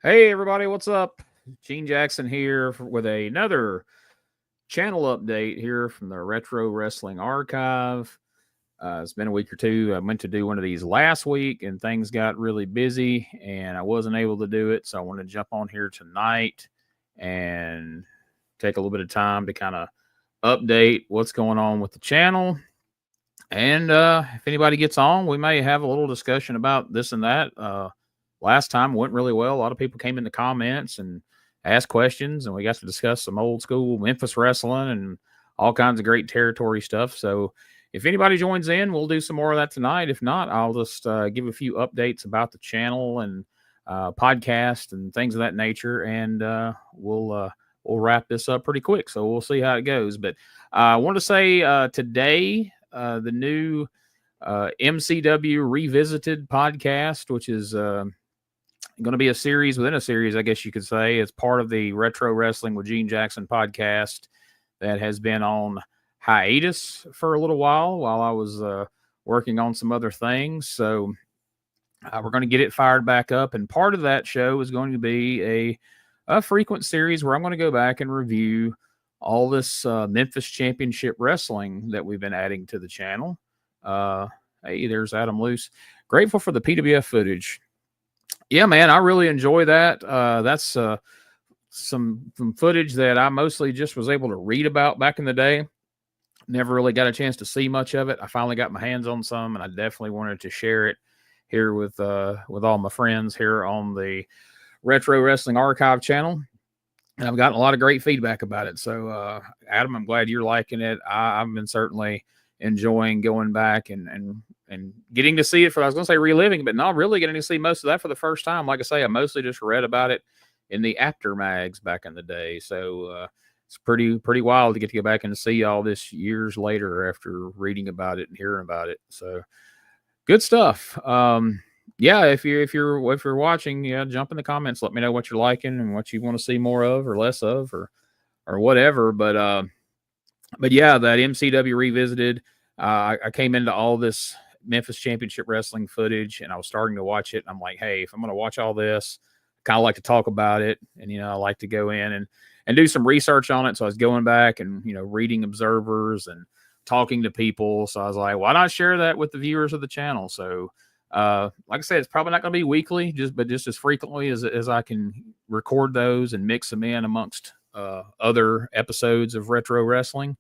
Hey everybody, what's up? Gene Jackson here with another channel update here from the Retro Wrestling Archive. It's been a week or two. I meant to do one of these last week and things got really busy and I wasn't able to do it. So I want to jump on here tonight and take a little bit of time to kind of update what's going on with the channel. And if anybody gets on, we may have a little discussion about this and that. Last time went really well. A lot of people came in the comments and asked questions, and we got to discuss some old school Memphis wrestling and all kinds of great territory stuff. So if anybody joins in, we'll do some more of that tonight. If not, I'll just give a few updates about the channel and podcast and things of that nature, and we'll wrap this up pretty quick. So we'll see how it goes. But I want to say today, the new MCW Revisited podcast, which is going to be a series within a series, I guess you could say. It's part of the Retro Wrestling with Gene Jackson podcast that has been on hiatus for a little while I was working on some other things. So we're going to get it fired back up. And part of that show is going to be a frequent series where I'm going to go back and review all this Memphis Championship Wrestling that we've been adding to the channel. Hey, there's Adam Luce. Grateful for the PWF footage. Yeah, man, I really enjoy that. That's some footage that I mostly just was able to read about back in the day. Never really got a chance to see much of it. I finally got my hands on some, and I definitely wanted to share it here with all my friends here on the Retro Wrestling Archive channel. And I've gotten a lot of great feedback about it. So, Adam, I'm glad you're liking it. I've been certainly enjoying going back and getting to see it for, I was going to say reliving, but not really getting to see most of that for the first time. Like I say, I mostly just read about it in the after mags back in the day. So it's pretty wild to get to go back and see all this years later after reading about it and hearing about it. So good stuff. Yeah, if you're watching, yeah, jump in the comments, let me know what you're liking and what you want to see more of or less of or whatever. But yeah, that MCW Revisited, I came into all this Memphis Championship Wrestling footage and I was starting to watch it. And I'm like, hey, if I'm going to watch all this, I kind of like to talk about it. And, I like to go in and do some research on it. So I was going back and, reading observers and talking to people. So I was like, why not share that with the viewers of the channel? So, like I said, it's probably not going to be weekly, but just as frequently as I can record those and mix them in amongst other episodes of Retro Wrestling.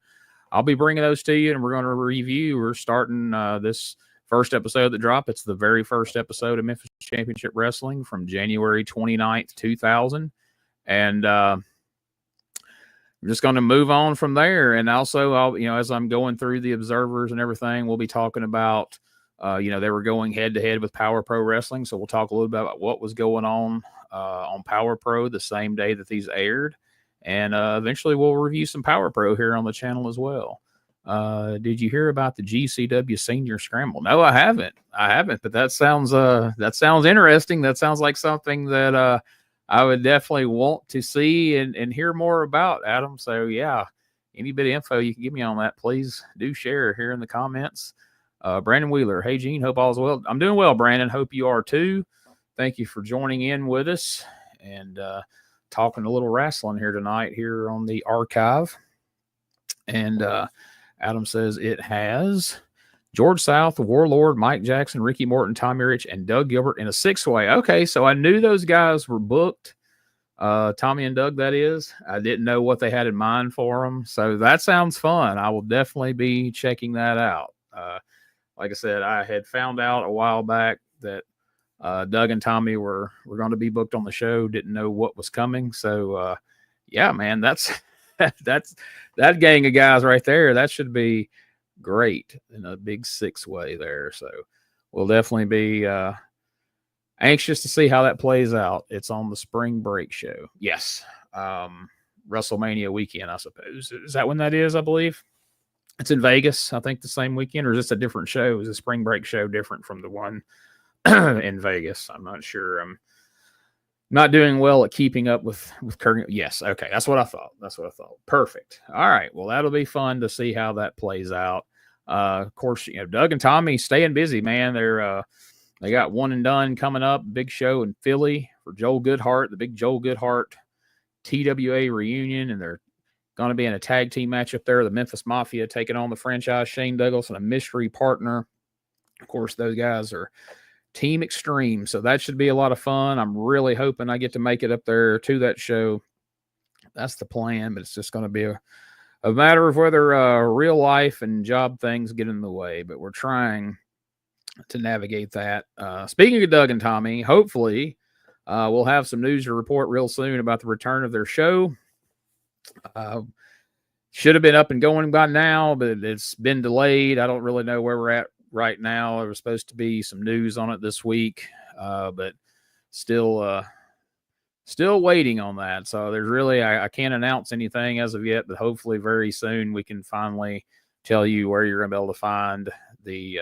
I'll be bringing those to you, and we're going to review. We're starting this first episode that dropped. It's the very first episode of Memphis Championship Wrestling from January 29th, 2000. And I'm just going to move on from there. And also, I'll, as I'm going through the observers and everything, we'll be talking about, they were going head to head with Power Pro Wrestling. So we'll talk a little bit about what was going on Power Pro the same day that these aired. And eventually we'll review some Power Pro here on the channel as well. Did you hear about the GCW Senior Scramble? No, I haven't. But that sounds interesting. That sounds like something that I would definitely want to see and hear more about, Adam. So yeah, any bit of info you can give me on that, please do share here in the comments. Brandon Wheeler, hey Gene, hope all's well. I'm doing well, Brandon. Hope you are too. Thank you for joining in with us and talking a little wrestling here tonight here on the archive. And Adam says it has George South, Warlord, Mike Jackson, Ricky Morton, Tommy Rich, and Doug Gilbert in a 6-way. Okay, so I knew those guys were booked. Tommy and Doug, that is. I didn't know what they had in mind for them. So that sounds fun. I will definitely be checking that out. Like I said, I had found out a while back that Doug and Tommy were going to be booked on the show. Didn't know what was coming. So, yeah, man, that's that gang of guys right there. That should be great in a big 6-way there. So we'll definitely be Anxious to see how that plays out. It's on the spring break show. Yes. WrestleMania weekend, I suppose. Is that when that is, I believe? It's in Vegas, I think, the same weekend, or is this a different show? Is the spring break show different from the one in Vegas? I'm not sure. I'm not doing well at keeping up with current. Yes, okay, that's what I thought. Perfect. All right, well, that'll be fun to see how that plays out. Of course, Doug and Tommy staying busy, man. They got one and done coming up. Big show in Philly for Joel Goodhart, the big Joel Goodhart TWA reunion, and they're going to be in a tag team match up there. The Memphis Mafia taking on the franchise Shane Douglas and a mystery partner. Of course, those guys are Team Extreme, so that should be a lot of fun. I'm really hoping I get to make it up there to that show. That's the plan, but it's just going to be a matter of whether real life and job things get in the way, but we're trying to navigate that. Speaking of Doug and Tommy, hopefully we'll have some news to report real soon about the return of their show. Should have been up and going by now, but it's been delayed. I don't really know where we're at right now. There was supposed to be some news on it this week, but still waiting on that. So there's really, I can't announce anything as of yet, but hopefully very soon we can finally tell you where you're going to be able to find the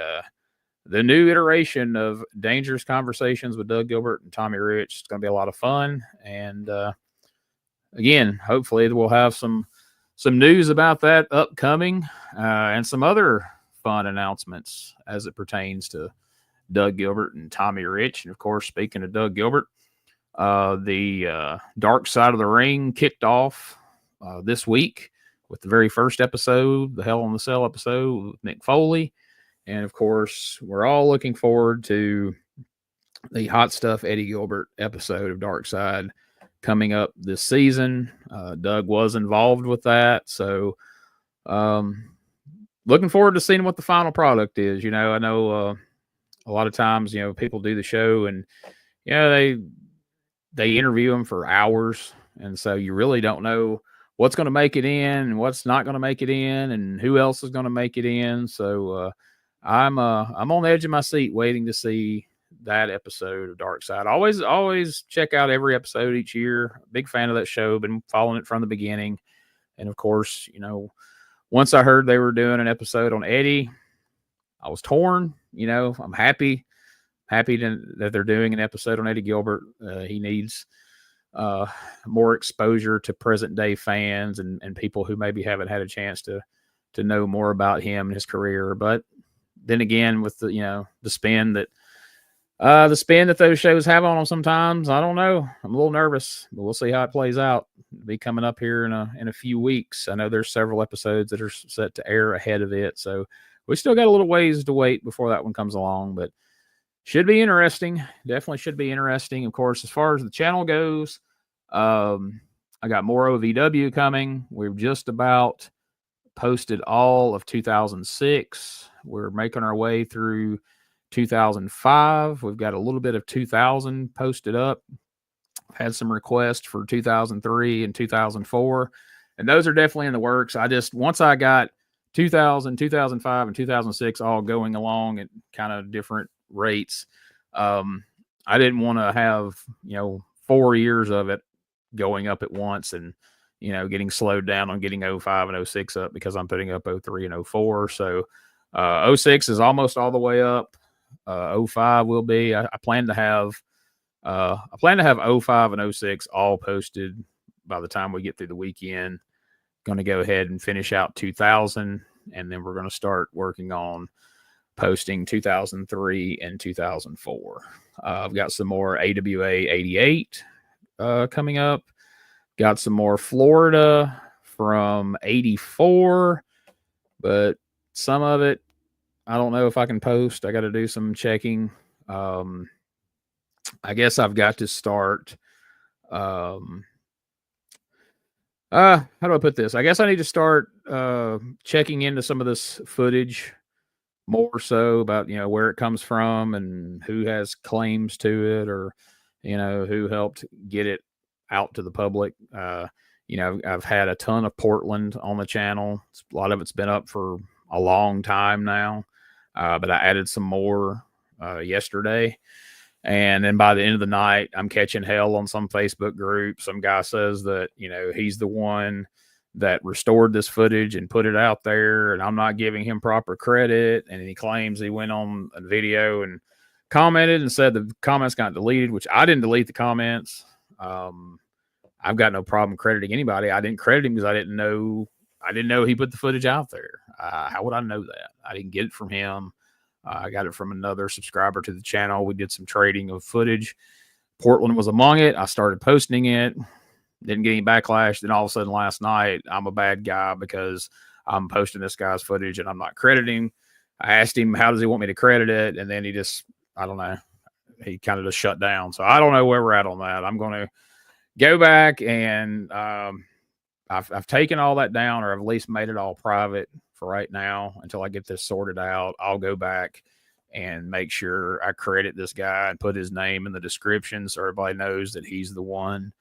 new iteration of Dangerous Conversations with Doug Gilbert and Tommy Rich. It's going to be a lot of fun. And again, hopefully we'll have some news about that upcoming and some other fun announcements as it pertains to Doug Gilbert and Tommy Rich. And of course, speaking of Doug Gilbert, the Dark Side of the Ring kicked off this week with the very first episode, the Hell in the Cell episode with Mick Foley. And of course, we're all looking forward to the Hot Stuff Eddie Gilbert episode of Dark Side coming up this season. Doug was involved with that. So looking forward to seeing what the final product is. I know a lot of times, people do the show and, they interview them for hours. And so you really don't know what's going to make it in and what's not going to make it in and who else is going to make it in. So I'm on the edge of my seat waiting to see that episode of Dark Side. Always check out every episode each year. Big fan of that show. Been following it from the beginning. And of course, once I heard they were doing an episode on Eddie, I was torn. I'm happy that they're doing an episode on Eddie Gilbert. He needs more exposure to present day fans and people who maybe haven't had a chance to know more about him and his career. But then again, with the spin that those shows have on them sometimes, I don't know. I'm a little nervous, but we'll see how it plays out. It'll be coming up here in a few weeks. I know there's several episodes that are set to air ahead of it, so we still got a little ways to wait before that one comes along, but should be interesting. Definitely should be interesting. Of course, as far as the channel goes, I got more OVW coming. We've just about posted all of 2006. We're making our way through 2005. We've got a little bit of 2000 posted up. I've had some requests for 2003 and 2004, and those are definitely in the works. Once I got 2000, 2005, and 2006 all going along at kind of different rates, I didn't want to have 4 years of it going up at once and getting slowed down on getting 05 and 06 up because I'm putting up 03 and 04. So 06 is almost all the way up. 05 will be. I plan to have 05 and 06 all posted by the time we get through the weekend. Going to go ahead and finish out 2000, and then we're going to start working on posting 2003 and 2004. I've got some more AWA 88 coming up. Got some more Florida from 84, but some of it I don't know if I can post. I got to do some checking. I guess I've got to start. How do I put this? I guess I need to start checking into some of this footage more so about, where it comes from and who has claims to it or, who helped get it out to the public. I've had a ton of Portland on the channel. A lot of it's been up for a long time now. But I added some more yesterday. And then by the end of the night, I'm catching hell on some Facebook group. Some guy says that, he's the one that restored this footage and put it out there, and I'm not giving him proper credit. And he claims he went on a video and commented and said the comments got deleted, which I didn't delete the comments. I've got no problem crediting anybody. I didn't credit him because I didn't know he put the footage out there. How would I know that? I didn't get it from him. I got it from another subscriber to the channel. We did some trading of footage. Portland was among it. I started posting it. Didn't get any backlash. Then all of a sudden last night, I'm a bad guy because I'm posting this guy's footage and I'm not crediting. I asked him, how does he want me to credit it? And then he just, I don't know. He kind of just shut down. So I don't know where we're at on that. I'm going to go back and I've taken all that down, or I've at least made it all private for right now until I get this sorted out. I'll go back and make sure I credit this guy and put his name in the description so everybody knows that he's the one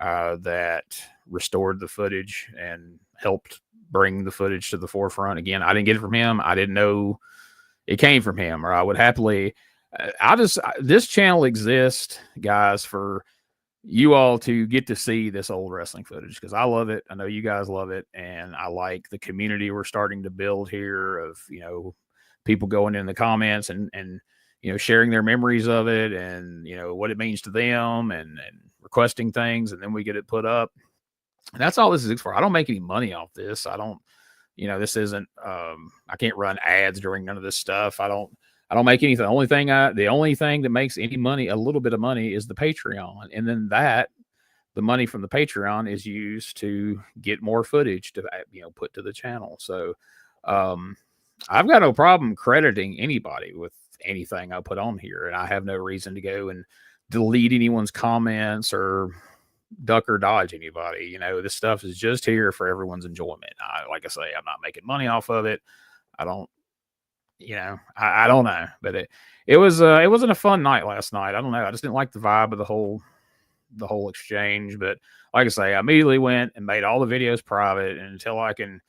that restored the footage and helped bring the footage to the forefront. Again, I didn't get it from him. I didn't know it came from him, or I would happily. This channel exists, guys, for you all to get to see this old wrestling footage because I love it. I know you guys love it, and I like the community we're starting to build here of people going in the comments and sharing their memories of it and what it means to them and requesting things, and then we get it put up. And that's all this is for. I don't make any money off this. I don't, this isn't. I can't run ads during none of this stuff. I don't make anything. The only thing that makes any money, a little bit of money, is the Patreon. And then the money from the Patreon is used to get more footage to, put to the channel. So, I've got no problem crediting anybody with anything I put on here. And I have no reason to go and delete anyone's comments or duck or dodge anybody. This stuff is just here for everyone's enjoyment. Like I say, I'm not making money off of it. I don't, I don't know, but it wasn't a fun night last night. I don't know. I just didn't like the vibe of the whole exchange. But like I say, I immediately went and made all the videos private, and until I can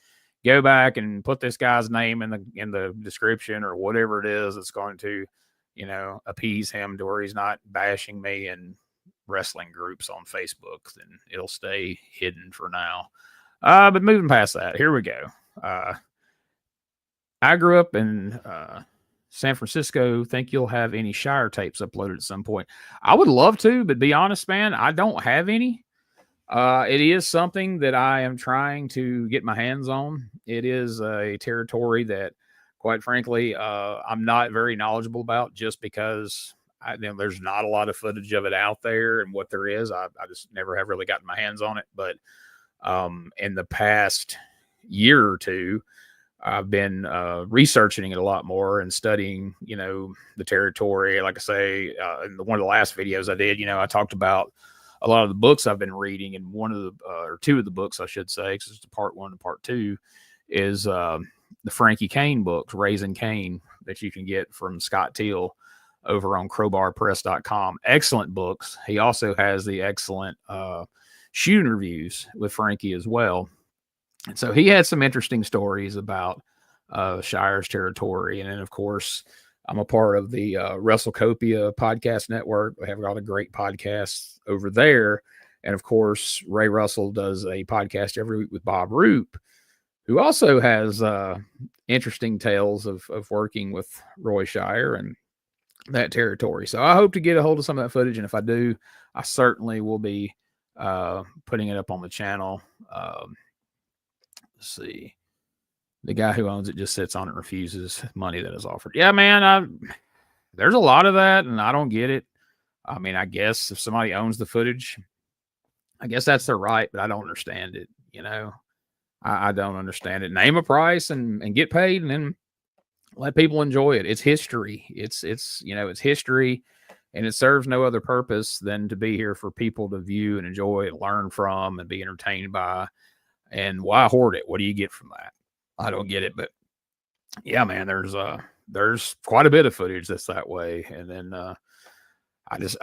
go back and put this guy's name in the description or whatever it is that's going to, appease him to where he's not bashing me in wrestling groups on Facebook, then it'll stay hidden for now. But moving past that, here we go. I grew up in San Francisco. Think you'll have any Shire tapes uploaded at some point? I would love to, but be honest, man, I don't have any. It is something that I am trying to get my hands on. It is a territory that, quite frankly, I'm not very knowledgeable about just because there's not a lot of footage of it out there, and what there is, I just never have really gotten my hands on it. But in the past year or two, I've been researching it a lot more and studying, the territory. Like I say, in one of the last videos I did, I talked about a lot of the books I've been reading, and one of the or two of the books, I should say, because it's part 1 and part 2, is the Frankie Kane books, Raising Kane, that you can get from Scott Teal over on crowbarpress.com. Excellent books. He also has the excellent shooting reviews with Frankie as well. And so he had some interesting stories about Shire's territory. And then, of course, I'm a part of the WrestleCopia podcast network. We have a lot of great podcasts over there. And, of course, Ray Russell does a podcast every week with Bob Roop, who also has interesting tales of working with Roy Shire and that territory. So I hope to get a hold of some of that footage. And if I do, I certainly will be putting it up on the channel. See, the guy who owns it just sits on it and refuses money that is offered. Yeah, man, there's a lot of that, and I don't get it. I mean, I guess if somebody owns the footage, I guess that's their right, but I don't understand it. I don't understand it. Name a price and get paid, and then let people enjoy it. It's history. It's history, and it serves no other purpose than to be here for people to view and enjoy and learn from and be entertained by. And why hoard it? What do you get from that? I don't get it, but yeah, man, there's quite a bit of footage that's that way. And then I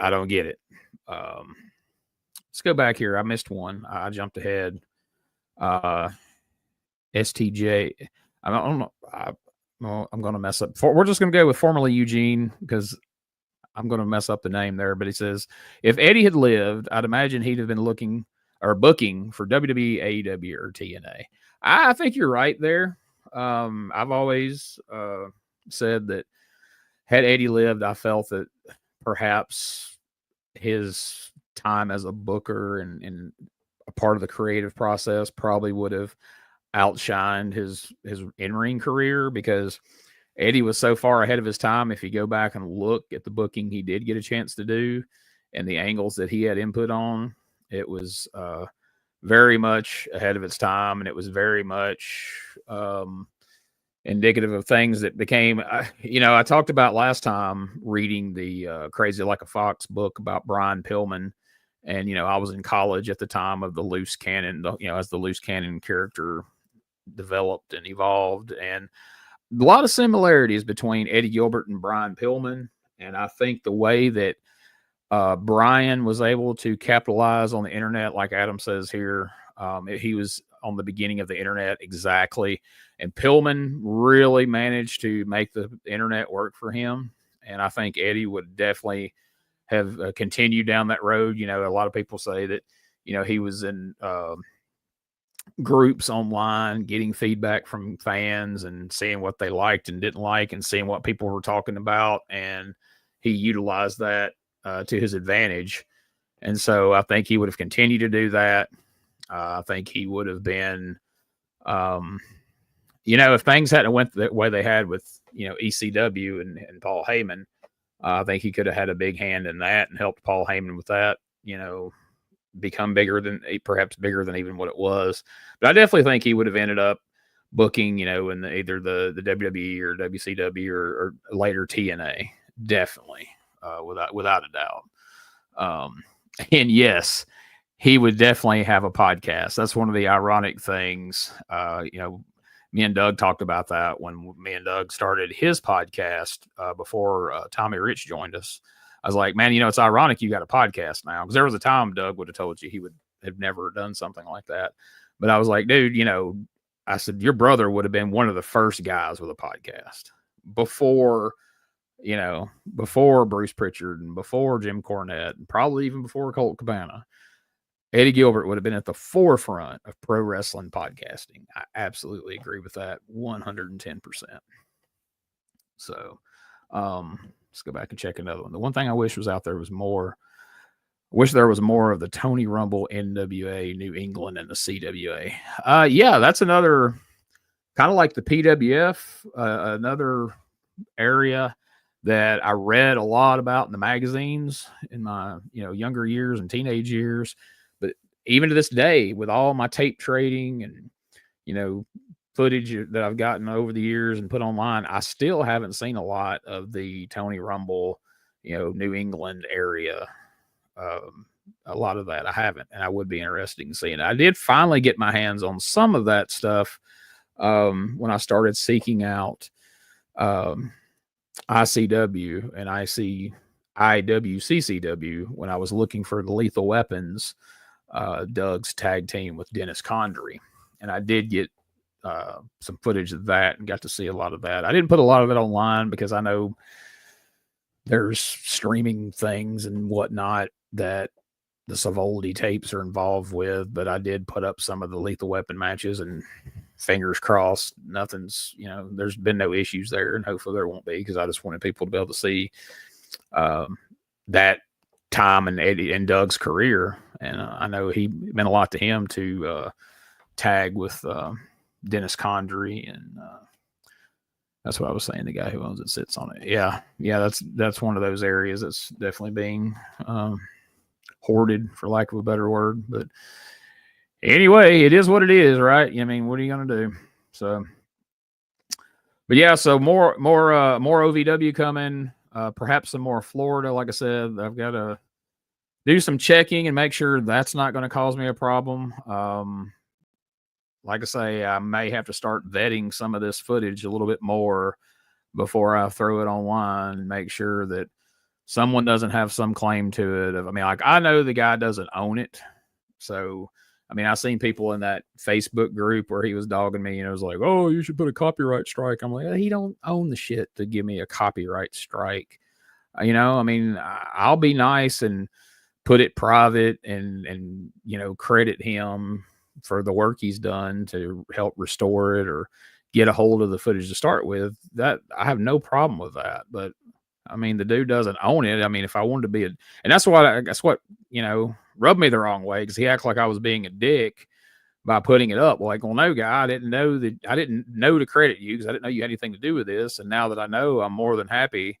don't get it. Let's go back here. I missed one. I jumped ahead. STJ. I don't know. I'm going to mess up. We're just going to go with formerly Eugene because I'm going to mess up the name there, but he says, if Eddie had lived, I'd imagine he'd have been looking or booking for WWE, AEW, or TNA. I think you're right there. I've always said that had Eddie lived, I felt that perhaps his time as a booker and a part of the creative process probably would have outshined his in-ring career, because Eddie was so far ahead of his time. If you go back and look at the booking he did get a chance to do and the angles that he had input on, it was very much ahead of its time, and it was very much indicative of things that became, I talked about last time reading the Crazy Like a Fox book about Brian Pillman. And, I was in college at the time of the loose cannon, as the loose cannon character developed and evolved. And a lot of similarities between Eddie Gilbert and Brian Pillman. And I think the way that Brian was able to capitalize on the internet, like Adam says here, he was on the beginning of the internet exactly. And Pillman really managed to make the internet work for him. And I think Eddie would definitely have continued down that road. A lot of people say that, he was in groups online, getting feedback from fans and seeing what they liked and didn't like and seeing what people were talking about. And he utilized that to his advantage. And so I think he would have continued to do that. I think he would have been, if things hadn't went the way they had with, ECW and Paul Heyman, I think he could have had a big hand in that and helped Paul Heyman with that, become perhaps bigger than even what it was. But I definitely think he would have ended up booking, in either the WWE or WCW or later TNA, definitely, without a doubt. And yes, he would definitely have a podcast. That's one of the ironic things. Me and Doug talked about that when me and Doug started his podcast before Tommy Rich joined us. I was like, man, it's ironic you got a podcast now, because there was a time Doug would have told you he would have never done something like that. But I was like, dude, I said, your brother would have been one of the first guys with a podcast before Bruce Pritchard and before Jim Cornette and probably even before Colt Cabana. Eddie Gilbert would have been at the forefront of pro wrestling podcasting. I absolutely agree with that 110%. So let's go back and check another one. The one thing I wish was out there was more. I wish there was more of the Tony Rumble, NWA, New England, and the CWA. Yeah, that's another kind of like the PWF, another area that I read a lot about in the magazines in my younger years and teenage years. But even to this day, with all my tape trading and footage that I've gotten over the years and put online, I still haven't seen a lot of the Tony Rumble, New England area. A lot of that I haven't, and I would be interested in seeing it. I did finally get my hands on some of that stuff when I started seeking out ICW and IWCCW when I was looking for the Lethal Weapons, Doug's tag team with Dennis Condrey. And I did get some footage of that and got to see a lot of that. I didn't put a lot of it online because I know there's streaming things and whatnot that the Savoldi tapes are involved with, but I did put up some of the Lethal Weapon matches, and fingers crossed, nothing's, there's been no issues there, and hopefully there won't be, because I just wanted people to be able to see that time in Eddie and Doug's career. And I know he meant a lot to him to tag with Dennis Condrey, and that's what I was saying. The guy who owns it sits on it. Yeah. That's one of those areas that's definitely being hoarded, for lack of a better word. But anyway, it is what it is, right? I mean, what are you gonna do? So, but yeah, so more OVW coming. Perhaps some more Florida. Like I said, I've got to do some checking and make sure that's not going to cause me a problem. Like I say, I may have to start vetting some of this footage a little bit more before I throw it online and make sure that someone doesn't have some claim to it. I know the guy doesn't own it. So, I've seen people in that Facebook group where he was dogging me, and it was like, oh, you should put a copyright strike. I'm like, he don't own the shit to give me a copyright strike. You know, I mean, I'll be nice and put it private and credit him for the work he's done to help restore it or get a hold of the footage to start with. That I have no problem with that. But I mean, the dude doesn't own it. I mean, if I wanted to be and that's what rubbed me the wrong way, because he acted like I was being a dick by putting it up. Like, well, no, guy, I didn't know to credit you because I didn't know you had anything to do with this. And now that I know, I'm more than happy.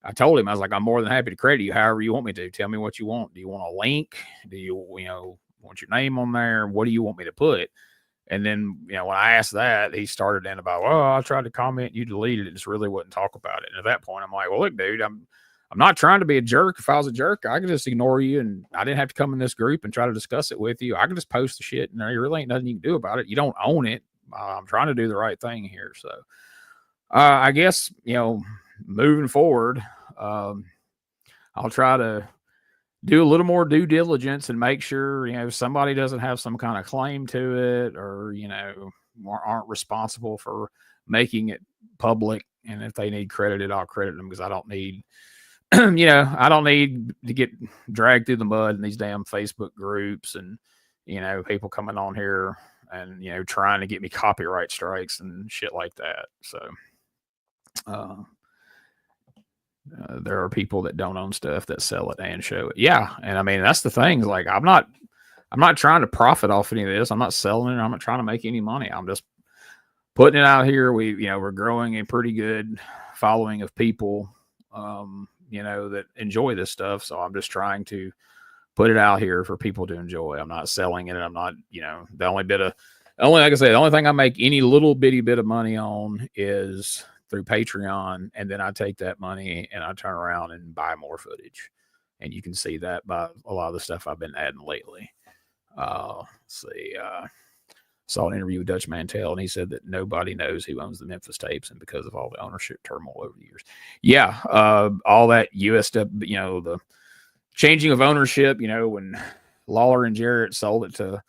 I told him, I was like, I'm more than happy to credit you however you want me to. Tell me what you want. Do you want a link? Do you want your name on there? What do you want me to put? And then, when I asked that, he started in about, well, I tried to comment, you deleted it, just really wouldn't talk about it. And at that point, I'm like, well, look, dude, I'm not trying to be a jerk. If I was a jerk, I could just ignore you, and I didn't have to come in this group and try to discuss it with you. I could just post the shit, and there really ain't nothing you can do about it. You don't own it. I'm trying to do the right thing here. So I guess, moving forward, I'll try to do a little more due diligence and make sure, somebody doesn't have some kind of claim to it, or, aren't responsible for making it public. And if they need credited, I'll credit them, because I don't need, I don't need to get dragged through the mud in these damn Facebook groups and, people coming on here and, trying to get me copyright strikes and shit like that. So, there are people that don't own stuff that sell it and show it. Yeah. And I mean, that's the thing. Like, I'm not trying to profit off any of this. I'm not selling it. I'm not trying to make any money. I'm just putting it out here. We're growing a pretty good following of people, that enjoy this stuff. So I'm just trying to put it out here for people to enjoy. I'm not selling it. I'm not, the only thing I make any little bitty bit of money on is through Patreon, and then I take that money and I turn around and buy more footage. And you can see that by a lot of the stuff I've been adding lately. Saw an interview with Dutch Mantel, and he said that nobody knows who owns the Memphis tapes, and because of all the ownership turmoil over the years. Yeah, all that USW, the changing of ownership, when Lawler and Jarrett sold it to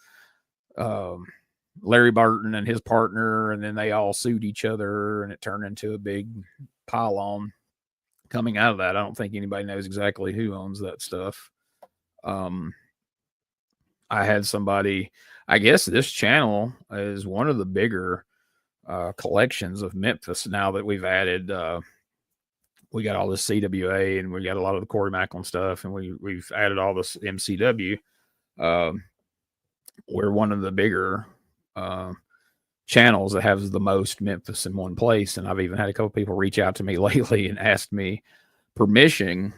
Larry Burton and his partner, and then they all sued each other, and it turned into a big pile-on coming out of that. I don't think anybody knows exactly who owns that stuff. I had somebody, I guess this channel is one of the bigger collections of Memphis now that we've added. We got all this CWA, and we got a lot of the Corey Macklin stuff, and we've added all this MCW. We're one of the bigger channels that has the most Memphis in one place. And I've even had a couple people reach out to me lately and asked me permission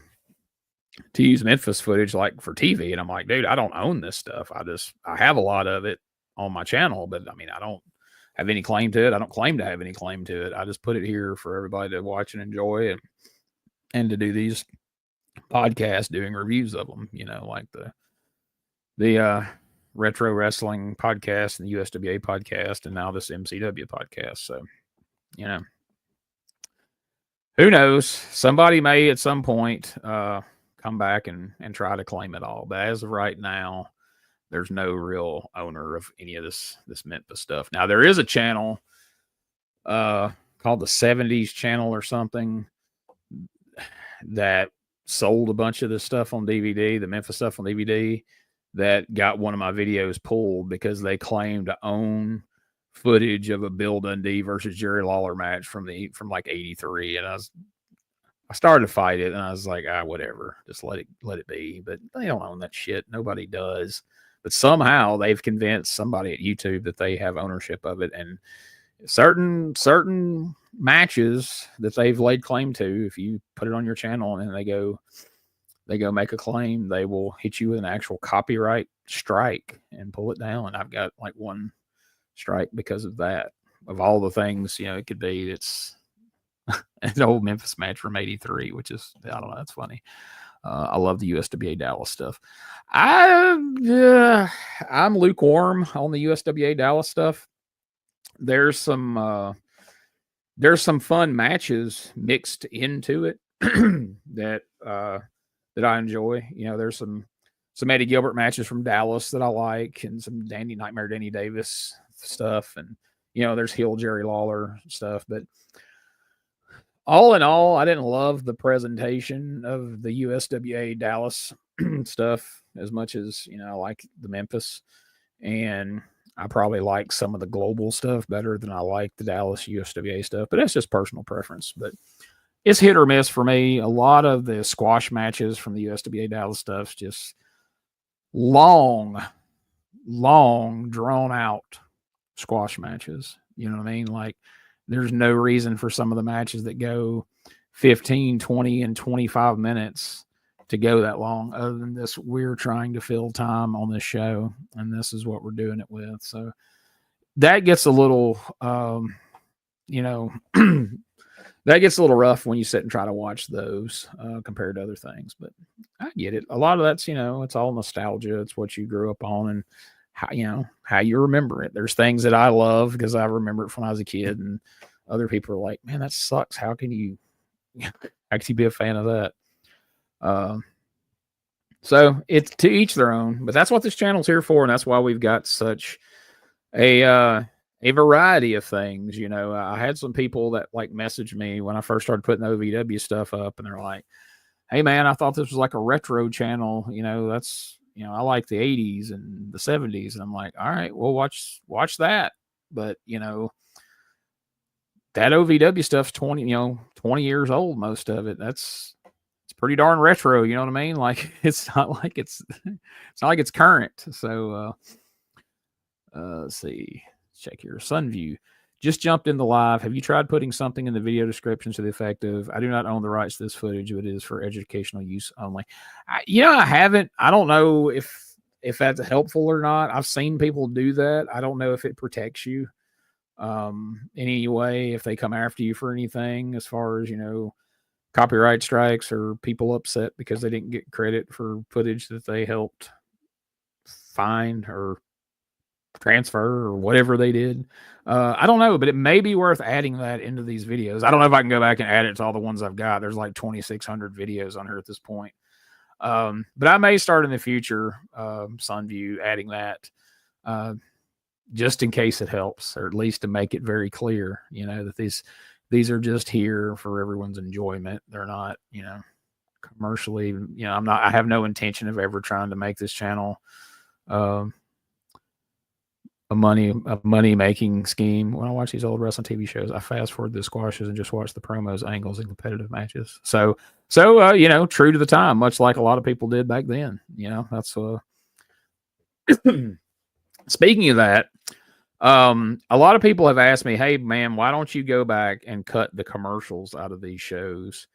to use Memphis footage, like for TV. And I'm like, dude, I don't own this stuff. I have a lot of it on my channel, but I mean, I don't have any claim to it. I don't claim to have any claim to it. I just put it here for everybody to watch and enjoy, and to do these podcasts doing reviews of them, like the Retro Wrestling podcast and the USWA podcast, and now this MCW podcast. So, who knows? Somebody may at some point come back and try to claim it all. But as of right now, there's no real owner of any of this Memphis stuff. Now, there is a channel called the 70s channel or something that sold a bunch of this stuff on DVD, the Memphis stuff on DVD, that got one of my videos pulled because they claimed to own footage of a Bill Dundee versus Jerry Lawler match from like 83. And I started to fight it, and I was like, whatever, just let it be. But they don't own that shit. Nobody does. But somehow they've convinced somebody at YouTube that they have ownership of it. And certain matches that they've laid claim to, if you put it on your channel and they go make a claim, they will hit you with an actual copyright strike and pull it down. And I've got like one strike because of that. Of all the things, it could be, it's an old Memphis match from 83, which is, I don't know, that's funny. I love the USWA Dallas stuff. I'm lukewarm on the USWA Dallas stuff. There's some fun matches mixed into it that I enjoy. There's some Eddie Gilbert matches from Dallas that I like, and some Nightmare Danny Davis stuff, and there's Hill Jerry Lawler stuff. But all in all, I didn't love the presentation of the USWA Dallas stuff as much as, I like the Memphis. And I probably like some of the global stuff better than I like the Dallas USWA stuff, but that's just personal preference. But it's hit or miss for me. A lot of the squash matches from the USWA Dallas stuff's just long, drawn out squash matches. You know what I mean? Like, there's no reason for some of the matches that go 15, 20, and 25 minutes to go that long, other than this, we're trying to fill time on this show, and this is what we're doing it with. So that gets a little, that gets a little rough when you sit and try to watch those compared to other things. But I get it. A lot of that's, it's all nostalgia. It's what you grew up on and how you remember it. There's things that I love because I remember it from when I was a kid, and other people are like, man, that sucks. How can you be a fan of that? So it's to each their own, but that's what this channel's here for. And that's why we've got such a variety of things. I had some people that like messaged me when I first started putting the OVW stuff up, and they're like, hey man, I thought this was like a retro channel. That's, I like the 80s and the 70s. And I'm like, all right, well, watch that. But, that OVW stuff's 20 years old, most of it. It's pretty darn retro, you know what I mean? Like, it's not like it's current. So let's see. Check your Sunview. Just jumped in the live. Have you tried putting something in the video description to the effect of, I do not own the rights to this footage, but it is for educational use only? I haven't. I don't know if that's helpful or not. I've seen people do that. I don't know if it protects you in any way, if they come after you for anything, as far as, copyright strikes or people upset because they didn't get credit for footage that they helped find or transfer or whatever they did. I don't know, but it may be worth adding that into these videos. I don't know if I can go back and add it to all the ones I've got. There's like 2,600 videos on here at this point. But I may start in the future, Sunview, adding that just in case it helps, or at least to make it very clear, that these are just here for everyone's enjoyment. They're not, commercially, I have no intention of ever trying to make this channel a money making scheme. When I watch these old wrestling TV shows, I fast forward the squashes and just watch the promos, angles, and competitive matches. So true to the time, much like a lot of people did back then. That's speaking of that, a lot of people have asked me, hey man, why don't you go back and cut the commercials out of these shows?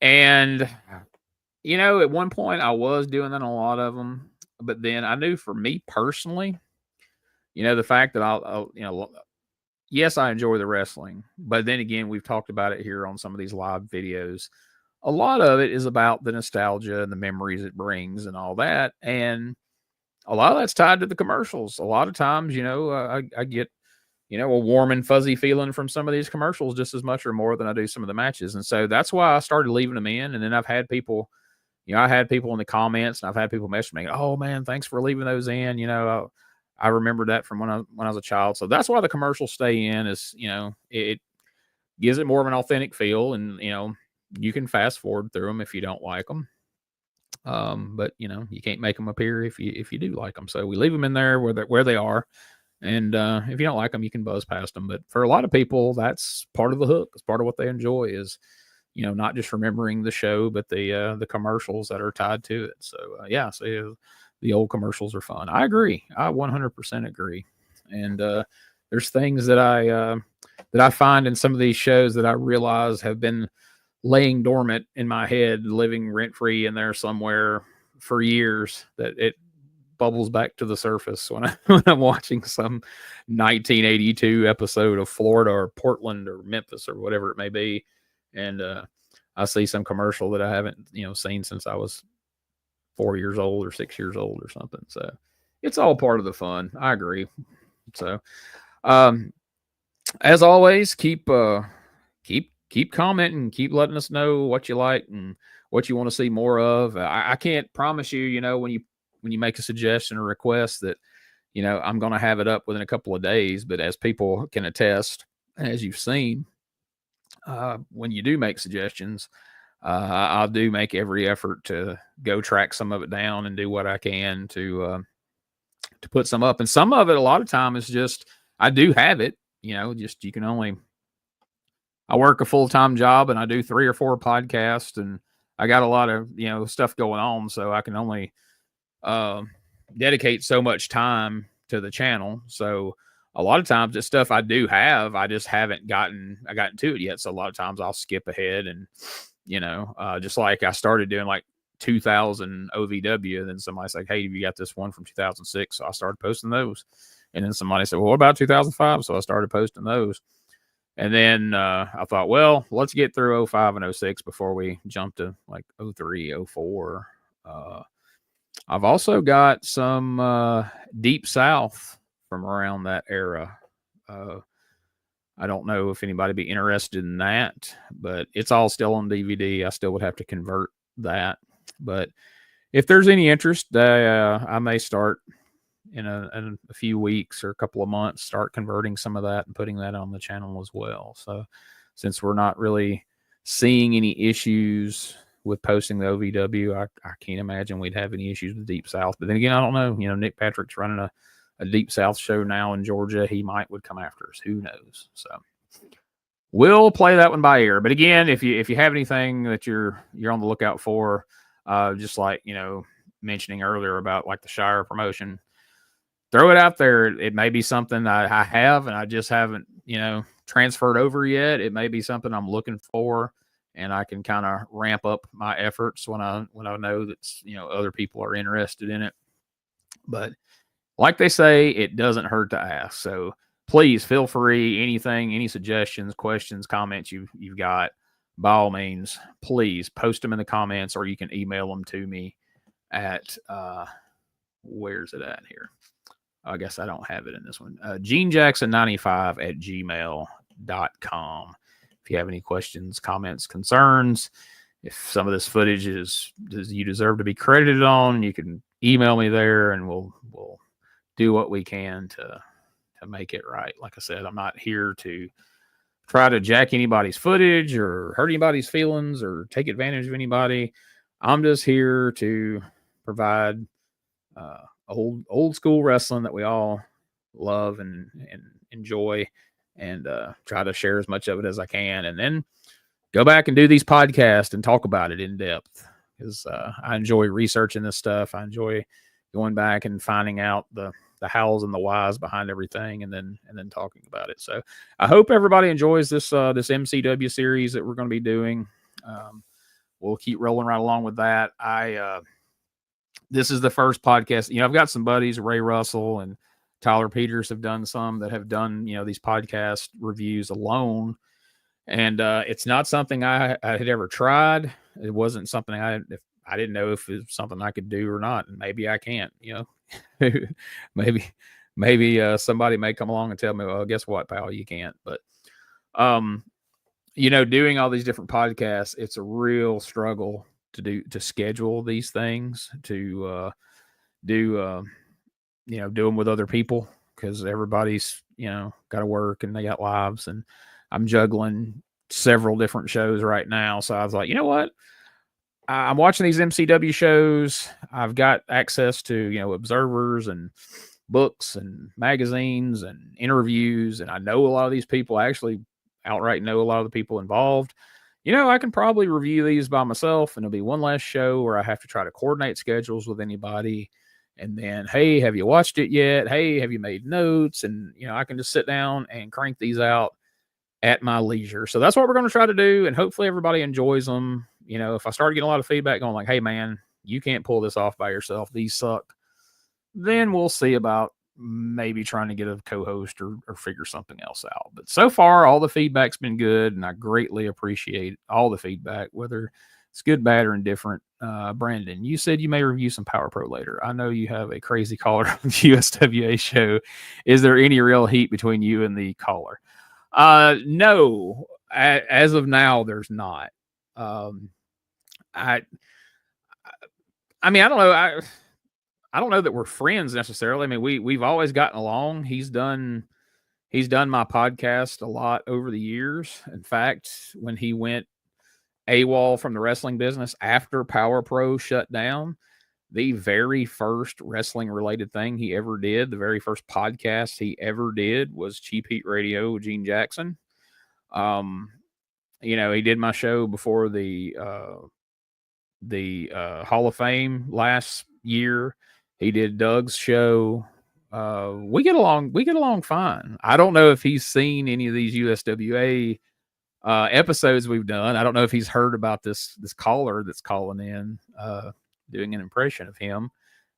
And at one point I was doing that on a lot of them, but then I knew, for me personally, the fact that yes, I enjoy the wrestling, but then again, we've talked about it here on some of these live videos. A lot of it is about the nostalgia and the memories it brings and all that. And a lot of that's tied to the commercials. A lot of times, I get, a warm and fuzzy feeling from some of these commercials just as much or more than I do some of the matches. And so that's why I started leaving them in. And then I've had people, I had people in the comments, and I've had people message me, oh man, thanks for leaving those in. I remember that from when I was a child. So that's why the commercials stay in, is, it gives it more of an authentic feel, and, you can fast forward through them if you don't like them. But you can't make them appear if you do like them. So we leave them in there where they are. And if you don't like them, you can buzz past them. But for a lot of people, that's part of the hook. It's part of what they enjoy, is, not just remembering the show, but the commercials that are tied to it. So so the old commercials are fun. I agree. I 100% agree. And there's things that I find in some of these shows that I realize have been laying dormant in my head, living rent free in there somewhere for years, that it bubbles back to the surface when I'm watching some 1982 episode of Florida or Portland or Memphis or whatever it may be. And I see some commercial that I haven't, seen since I was 4 years old or 6 years old or something. So it's all part of the fun. I agree. So, as always, keep commenting, keep letting us know what you like and what you want to see more of. I can't promise you, when you make a suggestion or request, that, I'm going to have it up within a couple of days. But as people can attest, as you've seen, when you do make suggestions, I do make every effort to go track some of it down and do what I can to put some up. And some of it, a lot of time, is just I do have it. Just you can only. I work a full time job and I do 3 or 4 podcasts, and I got a lot of stuff going on, so I can only uh, dedicate so much time to the channel. So a lot of times it's stuff I do have, I just haven't gotten to it yet. So a lot of times I'll skip ahead and just like I started doing like 2000 OVW, and then somebody's like, hey, have you got this one from 2006? So I started posting those. And then somebody said, well, what about 2005? So I started posting those. And then I thought, well, let's get through 05 and 06 before we jump to like 03, 04. I've also got some Deep South from around that era. I don't know if anybody be interested in that, but it's all still on DVD. I still would have to convert that. But if there's any interest, I may start in a few weeks or a couple of months, start converting some of that and putting that on the channel as well. So since we're not really seeing any issues with posting the OVW, I can't imagine we'd have any issues with Deep South. But then again, I don't know. Nick Patrick's running a Deep South would now in Georgia. He would come after us. Who knows? So we'll play that one by ear. But again, if you have anything that you're on the lookout for, just like mentioning earlier about like the Shire promotion, throw it out there. It may be something I have and I just haven't transferred over yet. It may be something I'm looking for, and I can kind of ramp up my efforts when I know that other people are interested in it. But like they say, it doesn't hurt to ask. So please feel free. Anything, any suggestions, questions, comments you've got, by all means, please post them in the comments, or you can email them to me at where's it at here? I guess I don't have it in this one. GeneJackson95@gmail.com. If you have any questions, comments, concerns, if some of this footage does you deserve to be credited on, you can email me there, and we'll do what we can to make it right. Like I said, I'm not here to try to jack anybody's footage or hurt anybody's feelings or take advantage of anybody. I'm just here to provide old school wrestling that we all love and enjoy, and try to share as much of it as I can, and then go back and do these podcasts and talk about it in depth, because I enjoy researching this stuff. I enjoy going back and finding out the hows and the whys behind everything, and then talking about it. So I hope everybody enjoys this MCW series that we're going to be doing. We'll keep rolling right along with that. This is the first podcast. I've got some buddies, Ray Russell and Tyler Peters, have done some that have done, these podcast reviews alone. And it's not something I had ever tried. It wasn't something I didn't know if it's something I could do or not. And maybe I can't, maybe somebody may come along and tell me, well, guess what, pal, you can't. But, doing all these different podcasts, it's a real struggle to schedule these things, to do them with other people, because everybody's got to work and they got lives, and I'm juggling several different shows right now. So I was like, you know what, I'm watching these MCW shows. I've got access to observers and books and magazines and interviews, and I know a lot of these people. I actually outright know a lot of the people involved. I can probably review these by myself, and it'll be one last show where I have to try to coordinate schedules with anybody. And then, hey, have you watched it yet? Hey, have you made notes? And, I can just sit down and crank these out at my leisure. So that's what we're going to try to do. And hopefully everybody enjoys them. If I start getting a lot of feedback going like, hey, man, you can't pull this off by yourself, these suck, then we'll see about maybe trying to get a co-host or figure something else out. But so far, all the feedback's been good, and I greatly appreciate all the feedback, whether it's good, bad, or indifferent. Brandon, you said you may review some Power Pro later. I know you have a crazy caller on the USWA show. Is there any real heat between you and the caller? No, as of now, there's not. I mean, I don't know. I don't know that we're friends necessarily. I mean, we've always gotten along. He's done He's done my podcast a lot over the years. In fact, when he went AWOL from the wrestling business after Power Pro shut down, the very first wrestling related thing he ever did, the very first podcast he ever did was Cheap Heat Radio with Gene Jackson. You know, he did my show before the Hall of Fame last year. He did Doug's show. We get along fine. I don't know if he's seen any of these USWA episodes we've done. I don't know if he's heard about this caller that's calling in, doing an impression of him,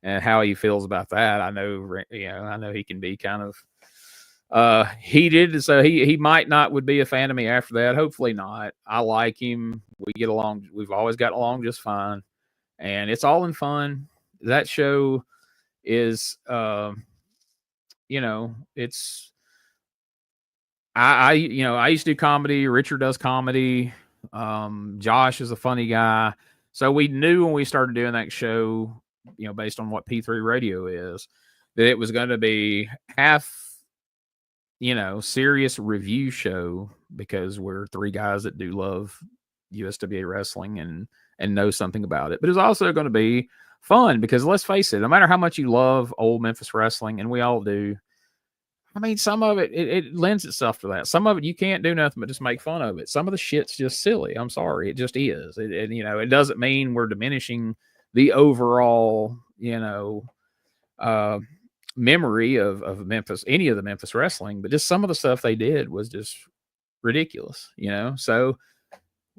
and how he feels about that. I know he can be kind of heated, so he might not would be a fan of me after that. Hopefully not. I like him. We get along. We've always gotten along just fine, and it's all in fun. That show is, it's. I used to do comedy. Richard does comedy. Josh is a funny guy. So we knew when we started doing that show, based on what P3 Radio is, that it was going to be half, serious review show, because we're three guys that do love USWA wrestling and know something about it. But it's also going to be fun, because let's face it, no matter how much you love old Memphis wrestling, and we all do, I mean, some of it lends itself to that. Some of it you can't do nothing but just make fun of it. Some of the shit's just silly. I'm sorry, it just is. It doesn't mean we're diminishing the overall, memory of Memphis, any of the Memphis wrestling, but just some of the stuff they did was just ridiculous. So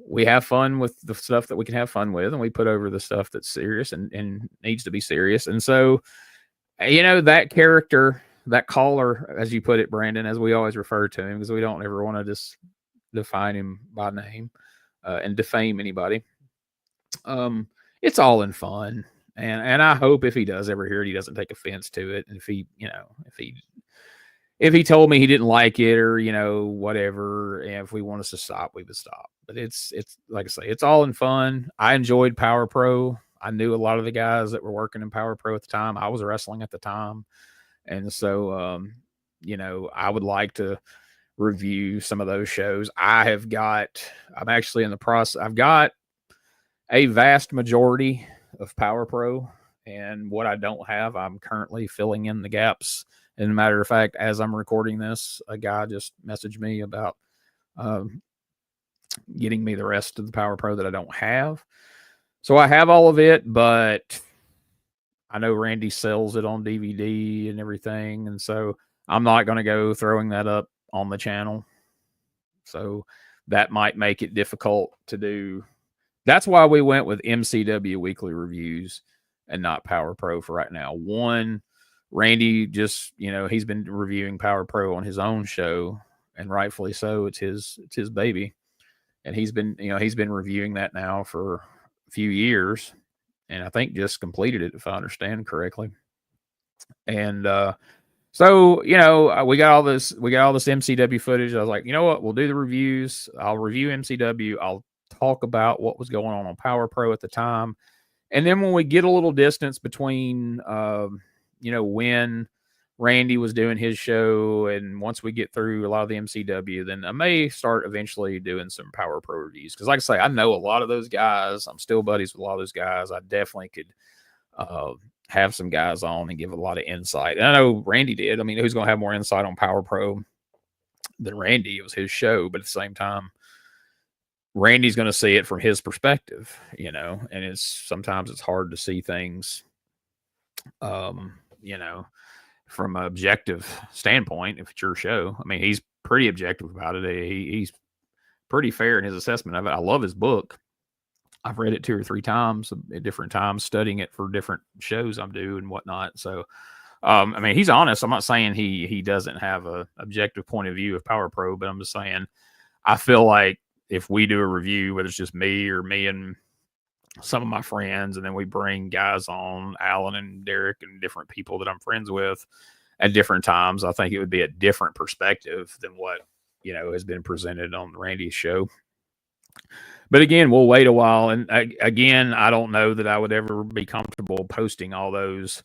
we have fun with the stuff that we can have fun with, and we put over the stuff that's serious and needs to be serious. And so, that character, that caller, as you put it, Brandon, as we always refer to him, because we don't ever want to just define him by name and defame anybody. It's all in fun, and I hope if he does ever hear it, he doesn't take offense to it. And if he told me he didn't like it, or whatever, and if we want us to stop, we would stop. But it's like I say, it's all in fun. I enjoyed Power Pro. I knew a lot of the guys that were working in Power Pro at the time. I was wrestling at the time. And so, I would like to review some of those shows. I'm actually in the process. I've got a vast majority of Power Pro, and what I don't have, I'm currently filling in the gaps. And a matter of fact, as I'm recording this, a guy just messaged me about getting me the rest of the Power Pro that I don't have. So I have all of it, but I know Randy sells it on DVD and everything, and so I'm not going to go throwing that up on the channel. So that might make it difficult to do. That's why we went with MCW weekly reviews and not Power Pro for right now. One, Randy just, he's been reviewing Power Pro on his own show, and rightfully so. It's his baby, and he's been reviewing that now for a few years. And I think just completed it, if I understand correctly. And so, we got all this MCW footage. I was like, you know what? We'll do the reviews. I'll review MCW. I'll talk about what was going on Power Pro at the time. And then when we get a little distance between, when Randy was doing his show, and once we get through a lot of the MCW, then I may start eventually doing some Power Pro reviews. Because like I say, I know a lot of those guys. I'm still buddies with a lot of those guys. I definitely could have some guys on and give a lot of insight. And I know Randy did. I mean, who's going to have more insight on Power Pro than Randy? It was his show. But at the same time, Randy's going to see it from his perspective, and sometimes it's hard to see things, from an objective standpoint, if it's your show. I mean, he's pretty objective about it. He's pretty fair in his assessment of it. I love his book. I've read it 2 or 3 times at different times, studying it for different shows I'm doing and whatnot. So, I mean, he's honest. I'm not saying he doesn't have a objective point of view of Power Pro, but I'm just saying, I feel like if we do a review, whether it's just me or me and some of my friends, and then we bring guys on, Alan and Derek and different people that I'm friends with at different times, I think it would be a different perspective than what, has been presented on Randy's show. But again, we'll wait a while. And again, I don't know that I would ever be comfortable posting all those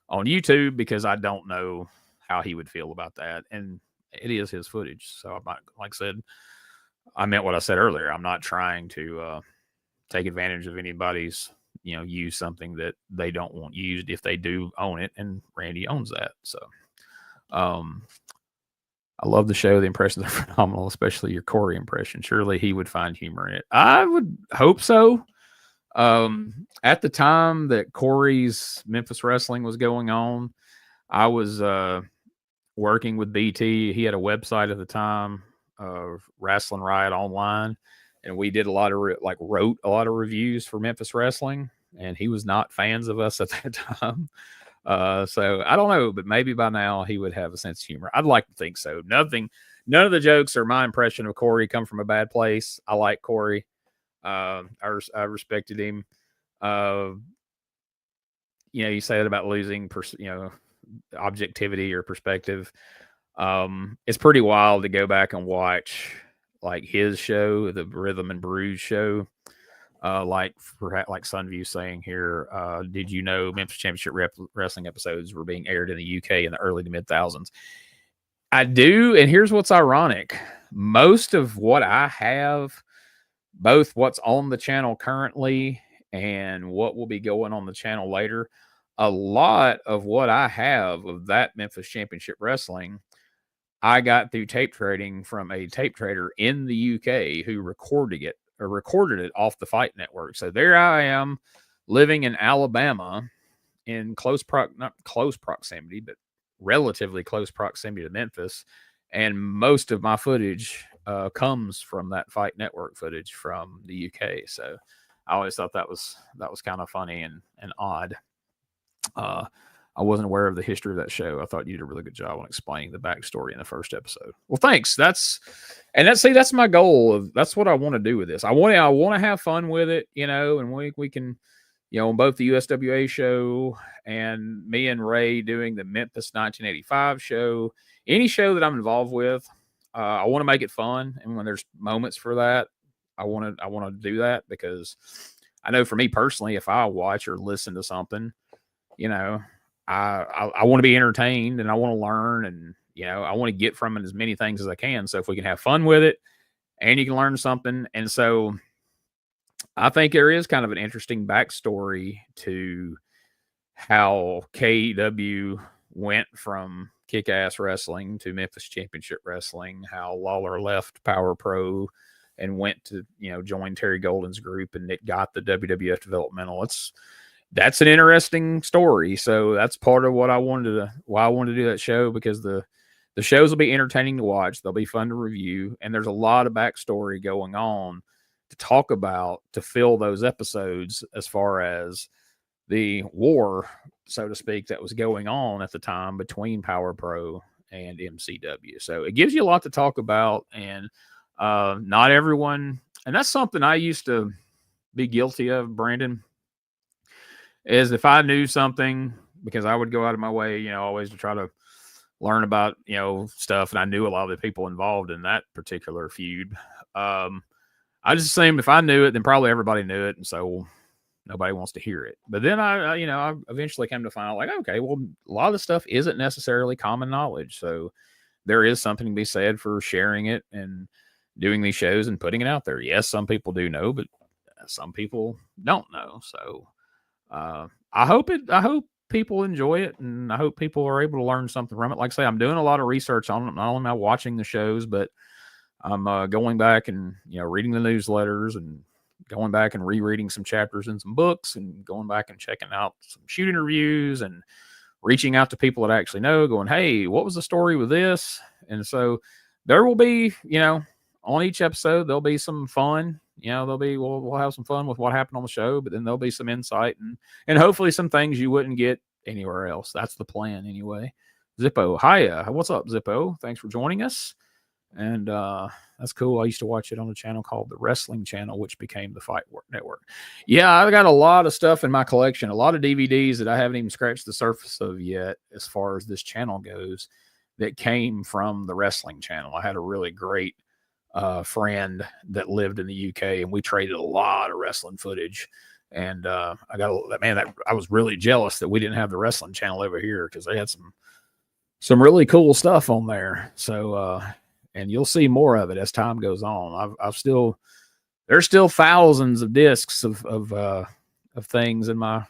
on YouTube, because I don't know how he would feel about that. And it is his footage. So I'm not, like I said, I meant what I said earlier. I'm not trying to take advantage of anybody's, use something that they don't want used if they do own it. And Randy owns that. So, I love the show. The impressions are phenomenal, especially your Corey impression. Surely he would find humor in it. I would hope so. At the time that Corey's Memphis Wrestling was going on, I was working with BT. He had a website at the time, Wrestling Riot Online, and we did a lot of wrote a lot of reviews for Memphis Wrestling, and he was not fans of us at that time. So I don't know, but maybe by now he would have a sense of humor. I'd like to think so. None of the jokes or my impression of Corey come from a bad place. I like Corey. I respected him. You say that about losing, objectivity or perspective. It's pretty wild to go back and watch like his show, the Rhythm and Bruise show. Like Sunview saying here, did you know Memphis Championship Wrestling episodes were being aired in the UK in the early to mid thousands? I do, and here's what's ironic: most of what I have, both what's on the channel currently and what will be going on the channel later, a lot of what I have of that Memphis Championship Wrestling, I got through tape trading from a tape trader in the UK who recorded it off the Fight Network. So there I am living in Alabama in not close proximity, but relatively close proximity to Memphis. And most of my footage comes from that Fight Network footage from the UK. So I always thought that was kind of funny and odd. I wasn't aware of the history of that show. I thought you did a really good job on explaining the backstory in the first episode. Well, thanks. That's my goal. That's what I want to do with this. I want to have fun with it, and we can, on both the USWA show and me and Ray doing the Memphis 1985 show, any show that I'm involved with, I want to make it fun. And when there's moments for that, I want to do that, because I know for me personally, if I watch or listen to something, I want to be entertained and I want to learn, and I want to get from it as many things as I can. So if we can have fun with it and you can learn something. And so I think there is kind of an interesting backstory to how KEW went from Kick-Ass Wrestling to Memphis Championship Wrestling, how Lawler left Power Pro and went to, join Terry Golden's group, and it got the WWF developmental. That's an interesting story. So that's part of why I wanted to do that show, because the shows will be entertaining to watch. They'll be fun to review. And there's a lot of backstory going on to talk about to fill those episodes, as far as the war, so to speak, that was going on at the time between Power Pro and MCW. So it gives you a lot to talk about, and not everyone, and that's something I used to be guilty of, Brandon, is if I knew something, because I would go out of my way, always to try to learn about, stuff. And I knew a lot of the people involved in that particular feud. I just assumed if I knew it, then probably everybody knew it. And so nobody wants to hear it. But then I eventually came to find out, like, okay, well, a lot of the stuff isn't necessarily common knowledge. So there is something to be said for sharing it and doing these shows and putting it out there. Yes, some people do know, but some people don't know. So I hope people enjoy it, and I hope people are able to learn something from it. Like I say, I'm doing a lot of research on it. Not only am I watching the shows, but I'm going back and reading the newsletters, and going back and rereading some chapters in some books, and going back and checking out some shoot interviews, and reaching out to people that I actually know, going, hey, what was the story with this? And so there will be, on each episode, there'll be some fun. We'll have some fun with what happened on the show, but then there'll be some insight and hopefully some things you wouldn't get anywhere else. That's the plan anyway. Zippo, hiya. What's up, Zippo? Thanks for joining us. And that's cool. I used to watch it on a channel called the Wrestling Channel, which became the Fight Network. Yeah, I've got a lot of stuff in my collection, a lot of DVDs that I haven't even scratched the surface of yet, as far as this channel goes, that came from the Wrestling Channel. I had a really great friend that lived in the UK, and we traded a lot of wrestling footage. And I was really jealous that we didn't have the Wrestling Channel over here, because they had some some really cool stuff on there. So, and you'll see more of it as time goes on. There's still thousands of discs of things in my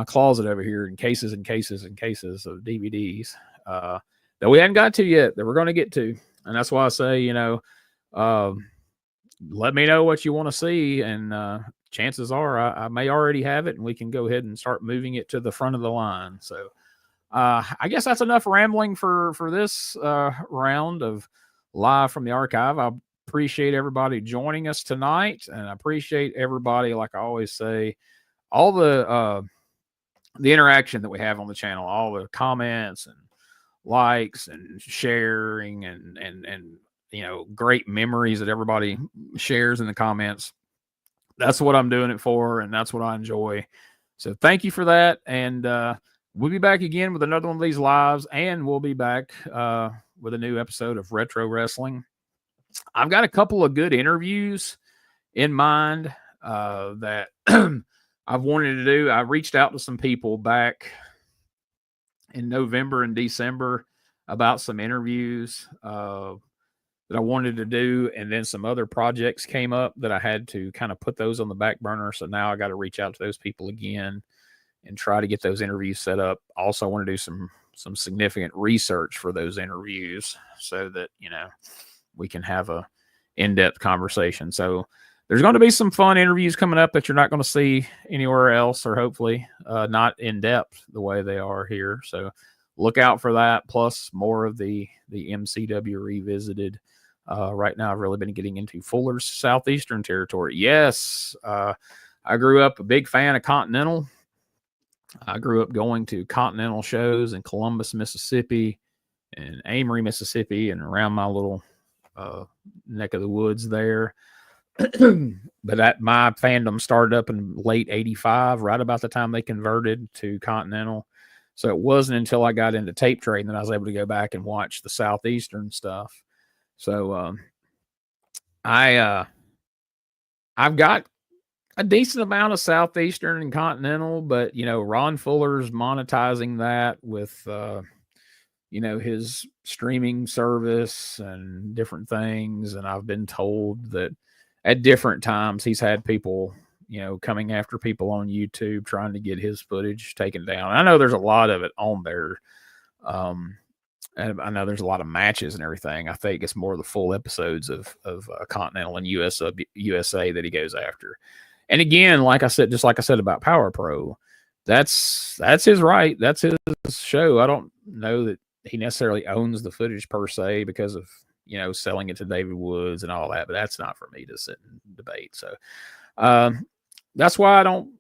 closet over here, in cases and cases and cases of DVDs that we hadn't got to yet, that we're going to get to. And that's why I say, let me know what you want to see, and chances are I may already have it, and we can go ahead and start moving it to the front of the line. So I guess that's enough rambling for this round of Live from the Archive. I appreciate everybody joining us tonight, and I appreciate everybody, like I always say, all the interaction that we have on the channel, all the comments and likes and sharing and great memories that everybody shares in the comments. That's what I'm doing it for, and that's what I enjoy. So thank you for that, and we'll be back again with another one of these lives, and we'll be back with a new episode of Retro Wrestling. I've got a couple of good interviews in mind that I've wanted to do. I reached out to some people back in November and December about some interviews that I wanted to do, and then some other projects came up that I had to kind of put those on the back burner. So now I got to reach out to those people again and try to get those interviews set up. Also, I want to do some significant research for those interviews so that we can have a in-depth conversation. So there's going to be some fun interviews coming up that you're not going to see anywhere else, or hopefully not in depth the way they are here. So look out for that, plus more of the MCW Revisited. Right now, I've really been getting into Fuller's Southeastern Territory. Yes, I grew up a big fan of Continental. I grew up going to Continental shows in Columbus, Mississippi, and Amory, Mississippi, and around my little neck of the woods there. But my fandom started up in late '85, right about the time they converted to Continental. So it wasn't until I got into tape trading that I was able to go back and watch the Southeastern stuff. So I've got a decent amount of Southeastern and Continental, but Ron Fuller's monetizing that with his streaming service and different things. And I've been told that at different times he's had people coming after people on YouTube trying to get his footage taken down. I know there's a lot of it on there. And I know there's a lot of matches and everything. I think it's more the full episodes of Continental and USA that he goes after. And again, just like I said about Power Pro, that's his right. That's his show. I don't know that he necessarily owns the footage per se because of selling it to David Woods and all that, but that's not for me to sit and debate. So that's why I don't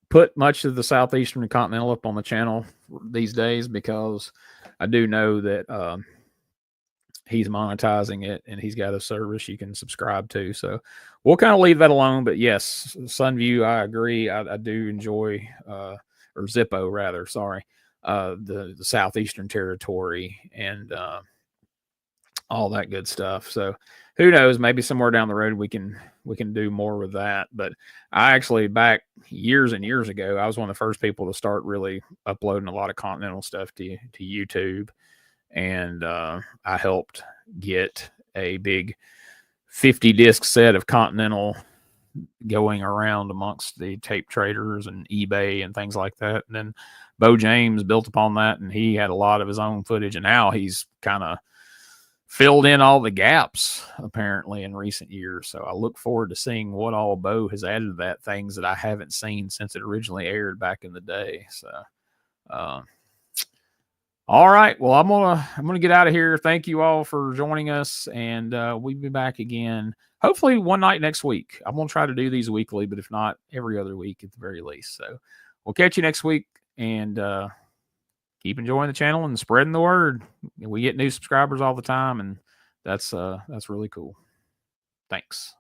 put much of the Southeastern and Continental up on the channel these days, because I do know that he's monetizing it and he's got a service you can subscribe to. So we'll kind of leave that alone. But yes, Sunview, I agree. I do enjoy, or Zippo rather, sorry, the Southeastern Territory and all that good stuff. So who knows, maybe somewhere down the road we can do more with that. But I actually, back years and years ago, I was one of the first people to start really uploading a lot of Continental stuff to YouTube. And I helped get a big 50 disc set of Continental going around amongst the tape traders and eBay and things like that. And then Bo James built upon that, and he had a lot of his own footage, and now he's kind of filled in all the gaps apparently in recent years. So I look forward to seeing what all Bo has added to that, things that I haven't seen since it originally aired back in the day. So all right, well, I'm gonna get out of here. Thank you all for joining us, and we'll be back again hopefully one night next week. I'm gonna try to do these weekly, but if not, every other week at the very least. So we'll catch you next week, and keep enjoying the channel and spreading the word. We get new subscribers all the time, and that's really cool. Thanks.